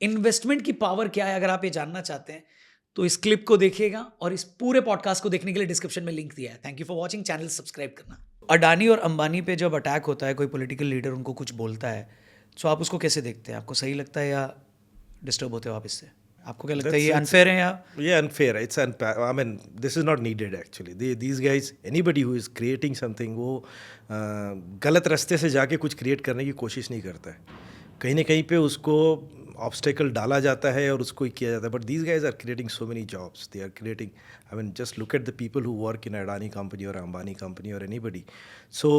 Investment की power क्या है अगर आप ये जानना चाहते हैं, तो इस क्लिप को देखिएगा और इस पूरे पॉडकास्ट को देखने के लिए डिस्क्रिप्शन में लिंक दिया है। Thank you for watching, channel subscribe करना। अडानी और अंबानी पे जब अटैक होता है, कोई पॉलिटिकल लीडर उनको कुछ बोलता है, तो आप उसको कैसे देखते हैं? आपको सही लगता है या डिस्टर्ब होते हो आप इससे? आपको क्या लगता है, That's ये it's अनफेयर है या? yeah, unfair. It's unfair. I mean, this is not needed actually. These guys, anybody who is creating something, वो गलत रास्ते से जाके कुछ क्रिएट करने की कोशिश नहीं करता है. कहीं ना कहीं पे उसको ऑब्स्टेकल डाला जाता है और उसको ही किया जाता है. But these guys are creating so many jobs. They are creating, I mean just look at the people who work in Adani company और अंबानी कंपनी और एनीबडी. सो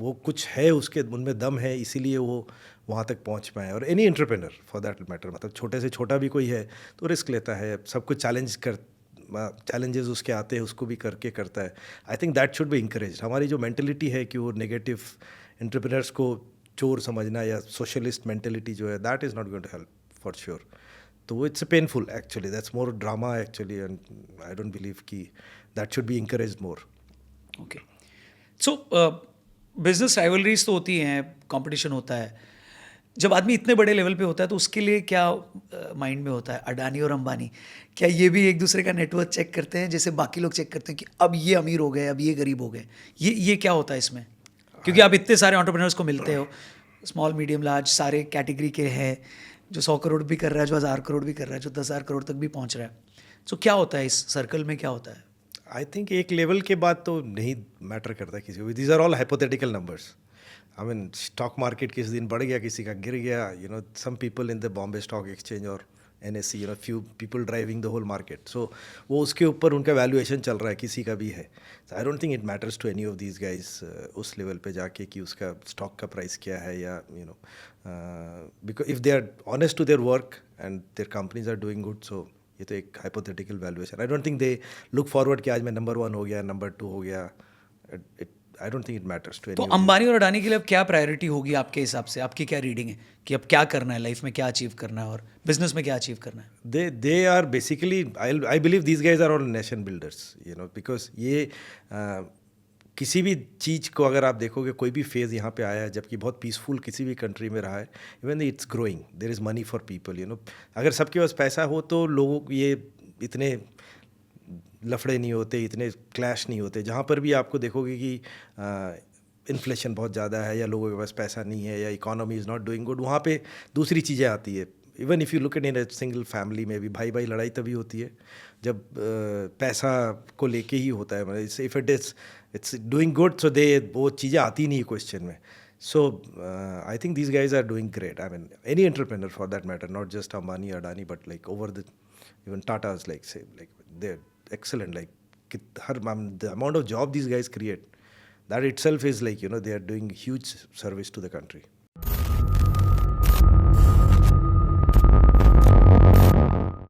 वो कुछ है, उसके उनमें दम है, इसीलिए वो वहाँ तक पहुँच पाए. और any entrepreneur for that matter, मतलब छोटे से छोटा भी कोई है तो रिस्क लेता है, सब कुछ चैलेंजेस उसके आते हैं, उसको भी करके करता है. I think that should be encourage. हमारी जो मेंटेलिटी है कि वो नेगेटिव एंटरप्रेनर्स को चोर समझना या सोशलिस्ट मेंटेलिटी जो है, that is not going to help for sure. तो वो it's painful actually, that's more drama actually, and I don't believe कि that should be encourage more. Okay, so business rivalries तो होती हैं, कंपटीशन होता है. जब आदमी इतने बड़े लेवल पे होता है तो उसके लिए क्या माइंड में होता है? अडानी और अंबानी क्या ये भी एक दूसरे का नेटवर्क चेक करते हैं जैसे बाकी लोग चेक करते हैं कि अब ये अमीर हो गए, अब ये गरीब हो गए? ये क्या होता है इसमें? क्योंकि आप इतने सारे एंटरप्रेन्योर्स को मिलते हो, स्मॉल मीडियम लार्ज सारे कैटेगरी के हैं, जो 100 करोड़ भी कर रहा है, जो 1000 करोड़ भी कर रहा है, जो 10,000 करोड़ तक भी पहुंच रहा है. सो क्या होता है इस सर्कल में, क्या होता है? आई थिंक एक लेवल के बाद तो नहीं मैटर करता किसी को. These are all hypothetical numbers. I mean stock market किसी दिन बढ़ गया, किसी का गिर गया, you know, some people in the Bombay stock exchange और NSE, you know, few people driving the whole market. So वो उसके ऊपर उनका वैल्यूएशन चल रहा है, किसी का भी है. I don't think it matters to any of these guys उस लेवल पे जाके कि उसका स्टॉक का प्राइस क्या है, या you know, because if they are honest to their work and their companies are doing good, so ये तो एक hypothetical valuation. I don't think they look forward कि आज मैं नंबर 1 हो गया, नंबर 2 हो गया. I don't think it matters to तो एनी ऑफ दीज. अंबानी और अडानी के लिए अब क्या प्रायोरिटी होगी आपके हिसाब से? आपकी क्या रीडिंग है कि अब क्या करना है लाइफ में, क्या अचीव करना है और बिजनेस में क्या अचीव करना है? They are basically, I believe these guys are all nation builders, you know, because ये किसी भी चीज़ को अगर आप देखोगे, कोई भी फेज़ यहाँ पे आया है जबकि बहुत पीसफुल किसी भी कंट्री में रहा है, even it's growing, there is money for people, you know. अगर सबके पास पैसा हो तो लोगों ये इतने लफड़े नहीं होते, इतने क्लैश नहीं होते. जहाँ पर भी आपको देखोगे कि इन्फ्लेशन बहुत ज़्यादा है या लोगों के पास पैसा नहीं है या economy is not doing good, वहाँ पे दूसरी चीज़ें आती है. Even if you look at in single family में भी भाई भाई लड़ाई तभी होती है जब पैसा को लेके ही होता है. मतलब if it's doing good, so they वो चीज़ें आती नहीं है क्वेश्चन में. So I think these guys are doing great. I mean any entrepreneur for that matter, not just Ambani Adani, but like over the even Tatas, like say like they excellent, like the amount of job these guys create, that itself is like, you know, they are doing huge service to the country.